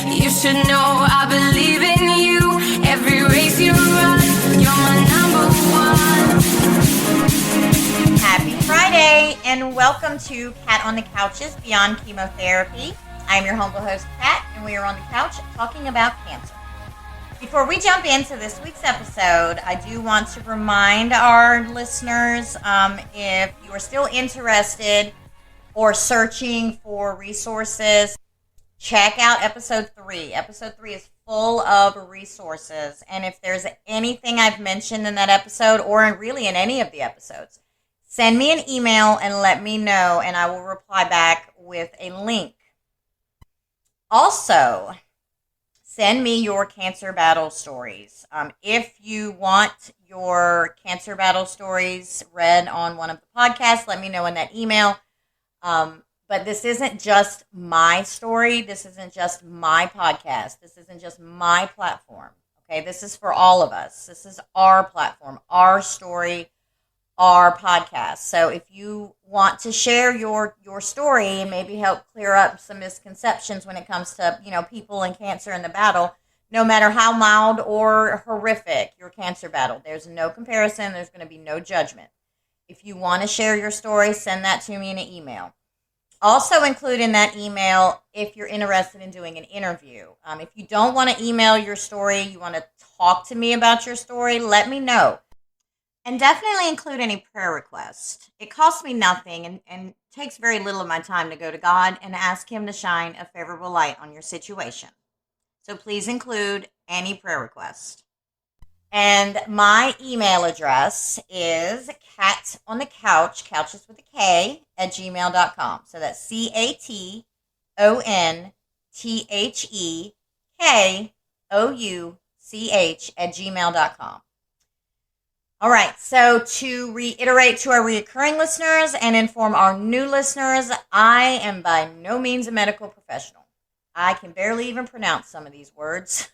You should know I believe in you. Every race you run, you're my number one. Happy Friday, and welcome to Cat on the Couch's Beyond Chemotherapy. I'm your humble host, Kat, and we are on the couch talking about cancer. Before we jump into this week's episode, I do want to remind our listeners, if you are still interested or searching for resources, check out episode 3. Episode 3 is full of resources, and if there's anything I've mentioned in that episode, or really in any of the episodes, send me an email and let me know, and I will reply back with a link. Also, send me your cancer battle stories. If you want your cancer battle stories read on one of the podcasts, let me know in that email. But this isn't just my story. This isn't just my podcast. This isn't just my platform. Okay, this is for all of us. This is our platform, our story, our podcast. So if you want to share your story and maybe help clear up some misconceptions when it comes to, people and cancer in the battle, no matter how mild or horrific your cancer battle, there's no comparison. There's going to be no judgment. If you want to share your story, send that to me in an email. Also include in that email if you're interested in doing an interview. If you don't want to email your story, you want to talk to me about your story, let me know. And definitely include any prayer requests. It costs me nothing and takes very little of my time to go to God and ask Him to shine a favorable light on your situation. So please include any prayer request. And my email address is catonthecouch, couch is with a K, @gmail.com. So that's CATONTHEKOUCH @gmail.com. All right, so to reiterate to our recurring listeners and inform our new listeners, I am by no means a medical professional. I can barely even pronounce some of these words.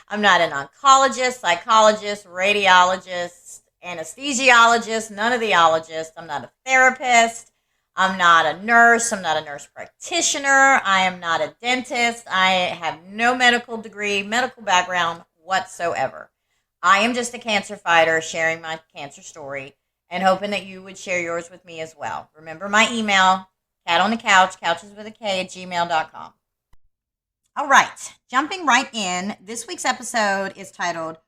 I'm not an oncologist, psychologist, radiologist, anesthesiologist, none of the ologists. I'm not a therapist. I'm not a nurse. I'm not a nurse practitioner. I am not a dentist. I have no medical degree, medical background whatsoever. I am just a cancer fighter sharing my cancer story and hoping that you would share yours with me as well. Remember my email, catonthecouch, couches with a K, @gmail.com. All right, jumping right in, this week's episode is titled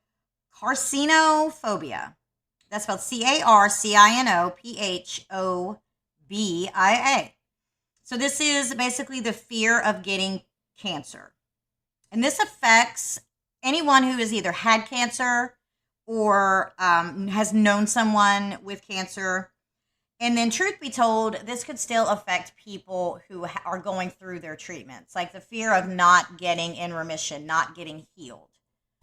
Carcinophobia. That's spelled CARCINOPHOBIA. So this is basically the fear of getting cancer. And this affects anyone who has either had cancer or has known someone with cancer. And then truth be told, this could still affect people who are going through their treatments, like the fear of not getting in remission, not getting healed.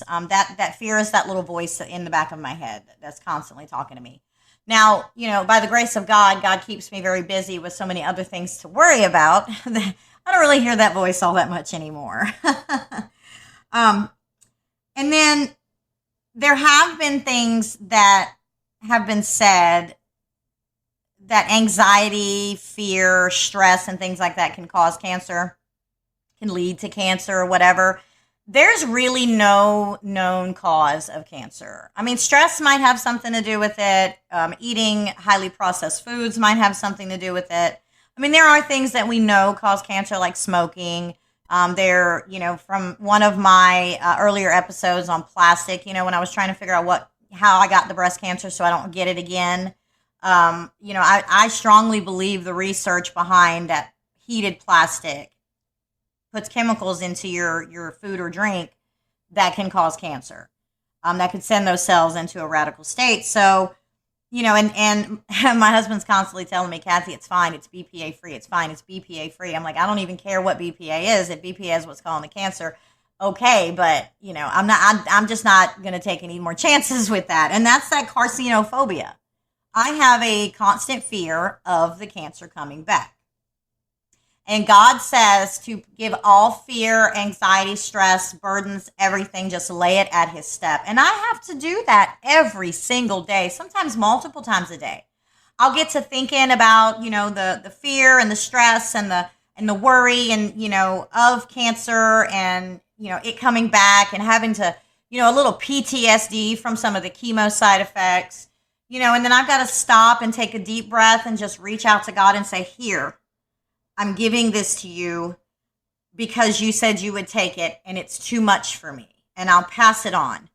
That fear is that little voice in the back of my head that's constantly talking to me. Now, by the grace of God, God keeps me very busy with so many other things to worry about. I don't really hear that voice all that much anymore. And then there have been things that have been said that anxiety, fear, stress, and things like that can cause cancer, can lead to cancer or whatever. There's really no known cause of cancer. I mean, stress might have something to do with it. Eating highly processed foods might have something to do with it. I mean, there are things that we know cause cancer, like smoking. From one of my earlier episodes on plastic, when I was trying to figure out how I got the breast cancer so I don't get it again. I strongly believe the research behind that heated plastic puts chemicals into your food or drink that can cause cancer. That could send those cells into a radical state. So, and my husband's constantly telling me, Kathy, it's fine. It's BPA free. It's fine. It's BPA free. I'm like, I don't even care what BPA is. If BPA is what's causing the cancer, okay. But, I'm just not going to take any more chances with that. And that's that carcinophobia. I have a constant fear of the cancer coming back. And God says to give all fear, anxiety, stress, burdens, everything, just lay it at his step. And I have to do that every single day, sometimes multiple times a day. I'll get to thinking about, the fear and the stress and the and the worry and, of cancer and, it coming back and having to, a little PTSD from some of the chemo side effects, and then I've got to stop and take a deep breath and just reach out to God and say, here, I'm giving this to you because you said you would take it and it's too much for me, and I'll pass it on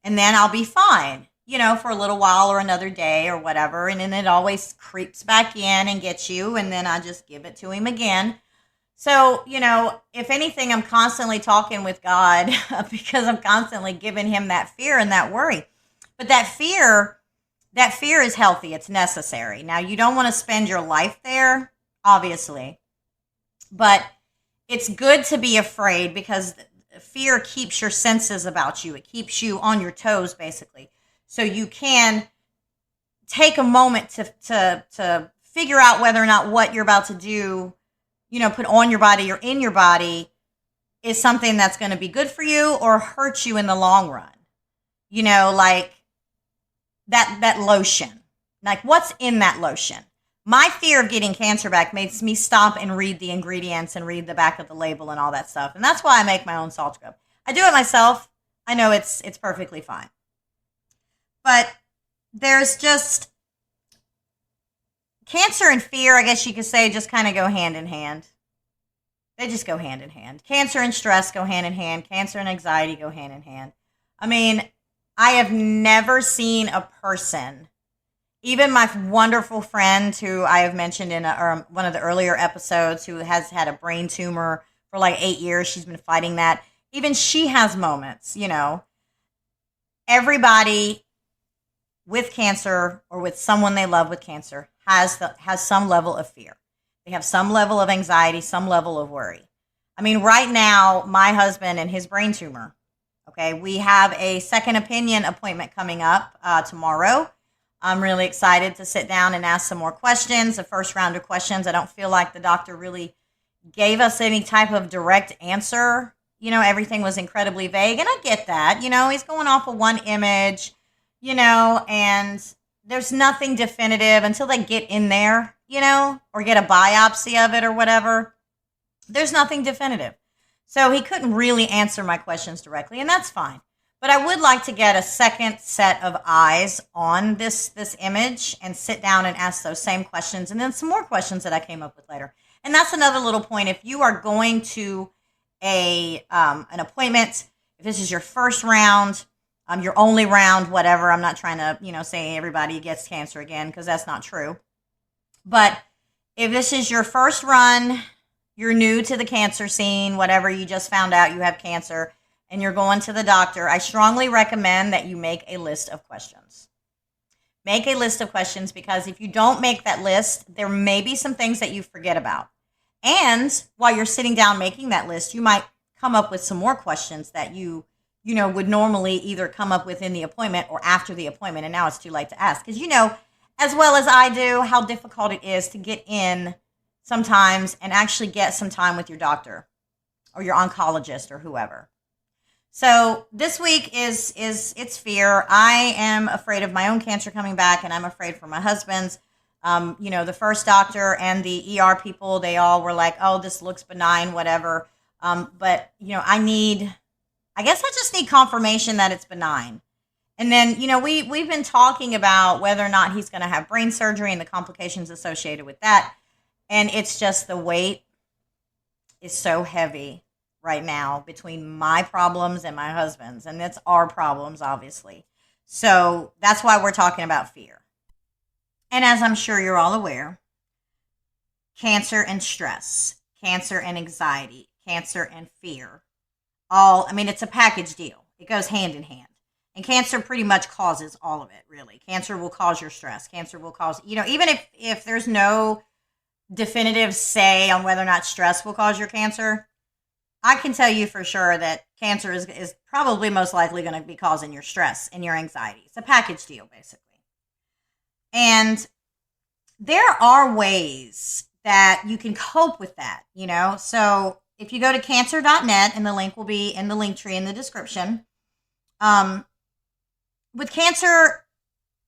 and then I'll be fine, for a little while or another day or whatever. And then it always creeps back in and gets you. And then I just give it to him again. So, if anything, I'm constantly talking with God because I'm constantly giving him that fear and that worry. But that fear is healthy. It's necessary. Now, you don't want to spend your life there, obviously, but it's good to be afraid because fear keeps your senses about you. It keeps you on your toes, basically. So you can take a moment to figure out whether or not what you're about to do, put on your body or in your body is something that's going to be good for you or hurt you in the long run. Like that lotion. Like, what's in that lotion? My fear of getting cancer back makes me stop and read the ingredients and read the back of the label and all that stuff. And that's why I make my own salt scrub. I do it myself. I know it's perfectly fine. But there's just cancer and fear, I guess you could say, just kind of go hand in hand. They just go hand in hand. Cancer and stress go hand in hand. Cancer and anxiety go hand in hand. I mean, I have never seen a person, even my wonderful friend who I have mentioned in one of the earlier episodes, who has had a brain tumor for like 8 years. She's been fighting that. Even she has moments, Everybody with cancer or with someone they love with cancer has some level of fear. They have some level of anxiety, some level of worry. I mean, right now, my husband and his brain tumor, okay, we have a second opinion appointment coming up tomorrow. I'm really excited to sit down and ask some more questions, the first round of questions. I don't feel like the doctor really gave us any type of direct answer. Everything was incredibly vague, and I get that. He's going off of one image, and there's nothing definitive until they get in there, or get a biopsy of it or whatever. There's nothing definitive. So he couldn't really answer my questions directly, and that's fine. But I would like to get a second set of eyes on this image and sit down and ask those same questions, and then some more questions that I came up with later. And that's another little point. If you are going to an appointment, if this is your first round, your only round, whatever. I'm not trying to, say everybody gets cancer again, because that's not true. But if this is your first run, you're new to the cancer scene, whatever, you just found out you have cancer, and you're going to the doctor, I strongly recommend that you make a list of questions. Make a list of questions, because if you don't make that list, there may be some things that you forget about. And while you're sitting down making that list, you might come up with some more questions that you would normally either come up with in the appointment or after the appointment, and now it's too late to ask. Because as well as I do, how difficult it is to get in sometimes and actually get some time with your doctor or your oncologist or whoever. So this week it's fear. I am afraid of my own cancer coming back, and I'm afraid for my husband's. The first doctor and the ER people, they all were like, oh, this looks benign, whatever. But I guess I just need confirmation that it's benign. And then, we've been talking about whether or not he's going to have brain surgery and the complications associated with that. And it's just the weight is so heavy right now between my problems and my husband's. And that's our problems, obviously. So that's why we're talking about fear. And as I'm sure you're all aware, cancer and stress, cancer and anxiety, cancer and fear, it's a package deal. It goes hand in hand. And cancer pretty much causes all of it, really. Cancer will cause your stress. Cancer will cause, even if there's no definitive say on whether or not stress will cause your cancer, I can tell you for sure that cancer is probably most likely going to be causing your stress and your anxiety. It's a package deal, basically. And there are ways that you can cope with that, So if you go to cancer.net, and the link will be in the link tree in the description, with cancer,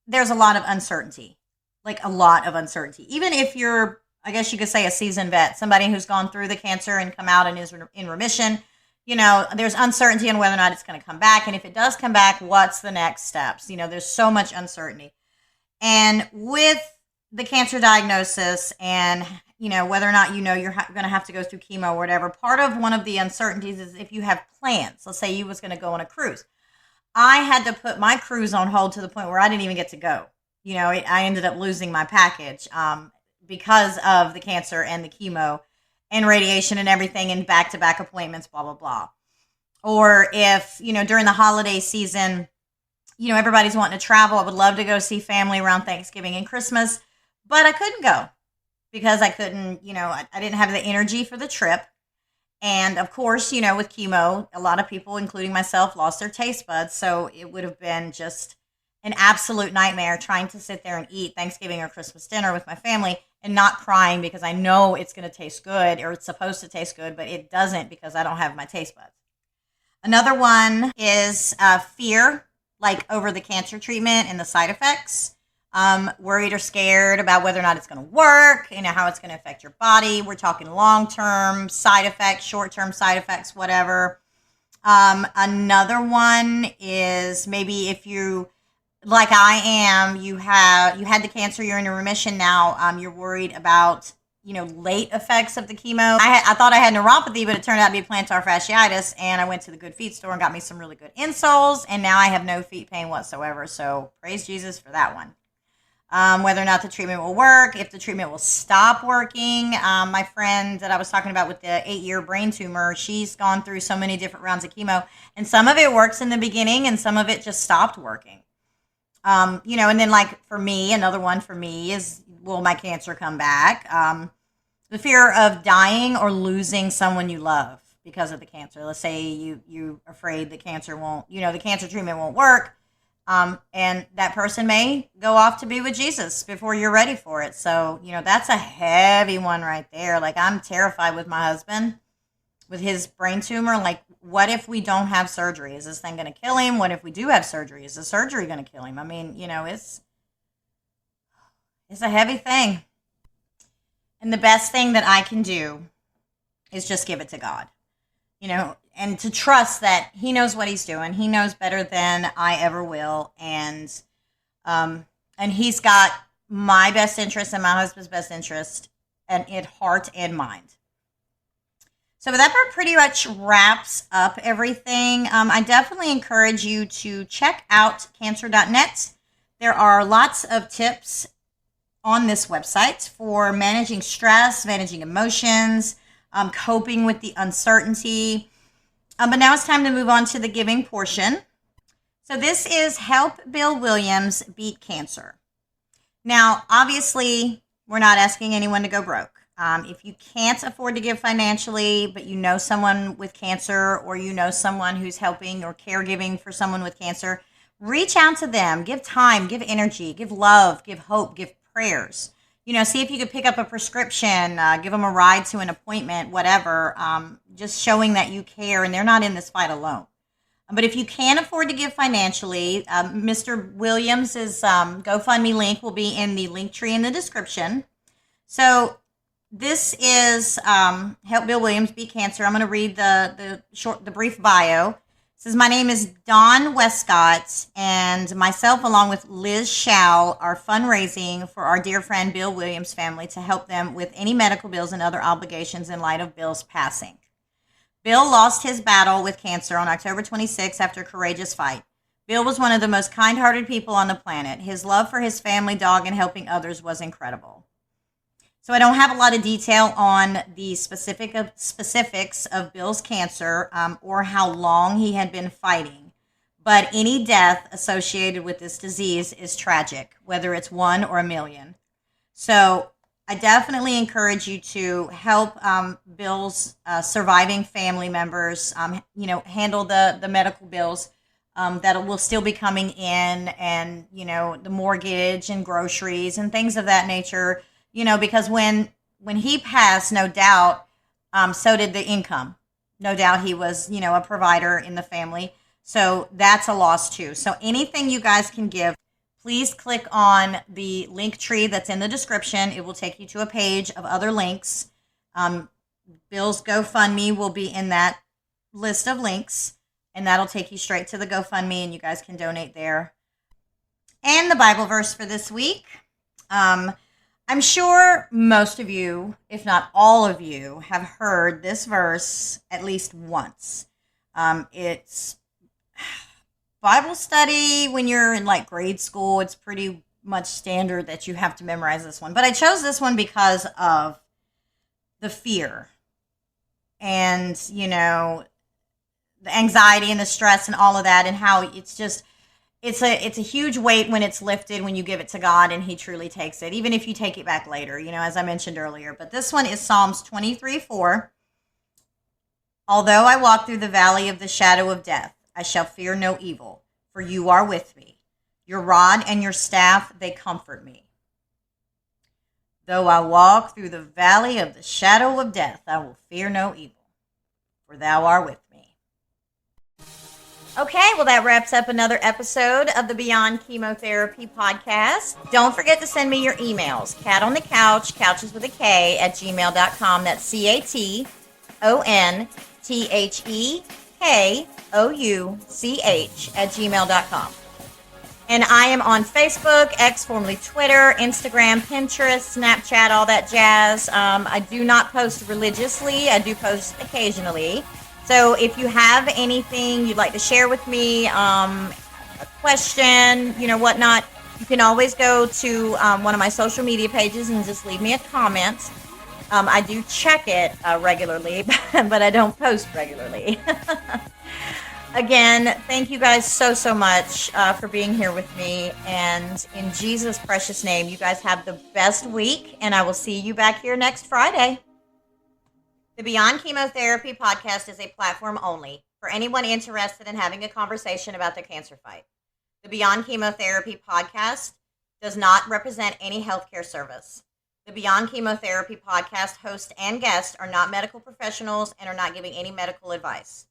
there's a lot of uncertainty, like a lot of uncertainty. Even if you're I guess you could say a seasoned vet, somebody who's gone through the cancer and come out and is in remission. There's uncertainty on whether or not it's going to come back. And if it does come back, what's the next steps? There's so much uncertainty. And with the cancer diagnosis and, whether or not you're going to have to go through chemo or whatever, part of one of the uncertainties is if you have plans. Let's say you was going to go on a cruise. I had to put my cruise on hold to the point where I didn't even get to go. I ended up losing my package because of the cancer and the chemo and radiation and everything and back-to-back appointments, blah, blah, blah. Or if, during the holiday season, everybody's wanting to travel. I would love to go see family around Thanksgiving and Christmas, but I couldn't go because I couldn't, I didn't have the energy for the trip. And of course, with chemo, a lot of people, including myself, lost their taste buds. So it would have been just an absolute nightmare trying to sit there and eat Thanksgiving or Christmas dinner with my family and not crying because I know it's going to taste good or it's supposed to taste good, but it doesn't because I don't have my taste buds. Another one is fear, like over the cancer treatment and the side effects. Worried or scared about whether or not it's going to work, how it's going to affect your body. We're talking long-term side effects, short-term side effects, whatever. Another one is maybe if you, like I am, you had the cancer, you're in a remission now, you're worried about, late effects of the chemo. I thought I had neuropathy, but it turned out to be plantar fasciitis, and I went to the Good Feet store and got me some really good insoles, and now I have no feet pain whatsoever, so praise Jesus for that one. Whether or not the treatment will work, if the treatment will stop working. My friend that I was talking about with the 8-year brain tumor, she's gone through so many different rounds of chemo, and some of it works in the beginning, and some of it just stopped working. And then like for me, another one for me is, will my cancer come back? The fear of dying or losing someone you love because of the cancer. Let's say you're afraid the cancer won't, the cancer treatment won't work. And that person may go off to be with Jesus before you're ready for it. So, that's a heavy one right there. Like, I'm terrified with my husband, with his brain tumor. Like, what if we don't have surgery? Is this thing going to kill him? What if we do have surgery? Is the surgery going to kill him? I mean, it's a heavy thing. And the best thing that I can do is just give it to God, and to trust that he knows what he's doing. He knows better than I ever will. And he's got my best interest and my husband's best interest at heart and mind. So that pretty much wraps up everything. I definitely encourage you to check out cancer.net. There are lots of tips on this website for managing stress, managing emotions, coping with the uncertainty. But now it's time to move on to the giving portion. So this is Help Bill Williams Beat Cancer. Now, obviously, we're not asking anyone to go broke. If you can't afford to give financially, but you know someone with cancer or you know someone who's helping or caregiving for someone with cancer, reach out to them. Give time, give energy, give love, give hope, give prayers. See if you could pick up a prescription, give them a ride to an appointment, whatever, just showing that you care and they're not in this fight alone. But if you can't afford to give financially, Mr. Williams' GoFundMe link will be in the link tree in the description. So this is Help Bill Williams Beat Cancer. I'm going to read the brief bio. It says, my name is Dawn Westcott, and myself, along with Liz Schall, are fundraising for our dear friend Bill Williams' family to help them with any medical bills and other obligations in light of Bill's passing. Bill lost his battle with cancer on October 26 after a courageous fight. Bill was one of the most kind-hearted people on the planet. His love for his family, dog, and helping others was incredible. So I don't have a lot of detail on the specifics of Bill's cancer or how long he had been fighting. But any death associated with this disease is tragic, whether it's one or a million. So I definitely encourage you to help Bill's surviving family members, handle the medical bills that will still be coming in, and, the mortgage and groceries and things of that nature. Because when he passed, no doubt, so did the income. No doubt he was, a provider in the family. So that's a loss too. So anything you guys can give, please click on the link tree that's in the description. It will take you to a page of other links. Bill's GoFundMe will be in that list of links, and that'll take you straight to the GoFundMe, and you guys can donate there. And the Bible verse for this week. I'm sure most of you, if not all of you, have heard this verse at least once. It's Bible study when you're in like grade school. It's pretty much standard that you have to memorize this one. But I chose this one because of the fear and, the anxiety and the stress and all of that, and how it's a huge weight when it's lifted, when you give it to God and he truly takes it, even if you take it back later, as I mentioned earlier. But this one is Psalms 23:4. Although I walk through the valley of the shadow of death, I shall fear no evil, for you are with me. Your rod and your staff, they comfort me. Though I walk through the valley of the shadow of death, I will fear no evil, for thou art with me. Okay, well, that wraps up another episode of the Beyond Chemotherapy podcast. Don't forget to send me your emails. Cat on the couch, couches with a K, at gmail.com. That's CATONTHEKOUCH at gmail.com. And I am on Facebook, X, formerly Twitter, Instagram, Pinterest, Snapchat, all that jazz. I do not post religiously. I do post occasionally. So if you have anything you'd like to share with me, a question, whatnot, you can always go to one of my social media pages and just leave me a comment. I do check it regularly, but I don't post regularly. Again, thank you guys so much for being here with me. And in Jesus' precious name, you guys have the best week, and I will see you back here next Friday. The Beyond Chemotherapy podcast is a platform only for anyone interested in having a conversation about their cancer fight. The Beyond Chemotherapy podcast does not represent any healthcare service. The Beyond Chemotherapy podcast host and guests are not medical professionals and are not giving any medical advice.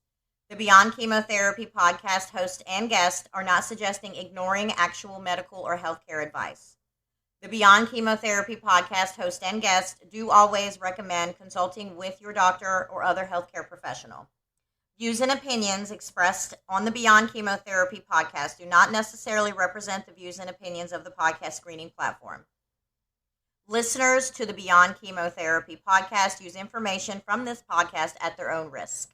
The Beyond Chemotherapy podcast host and guests are not suggesting ignoring actual medical or healthcare advice. The Beyond Chemotherapy podcast host and guests do always recommend consulting with your doctor or other healthcare professional. Views and opinions expressed on the Beyond Chemotherapy podcast do not necessarily represent the views and opinions of the podcast screening platform. Listeners to the Beyond Chemotherapy podcast use information from this podcast at their own risk.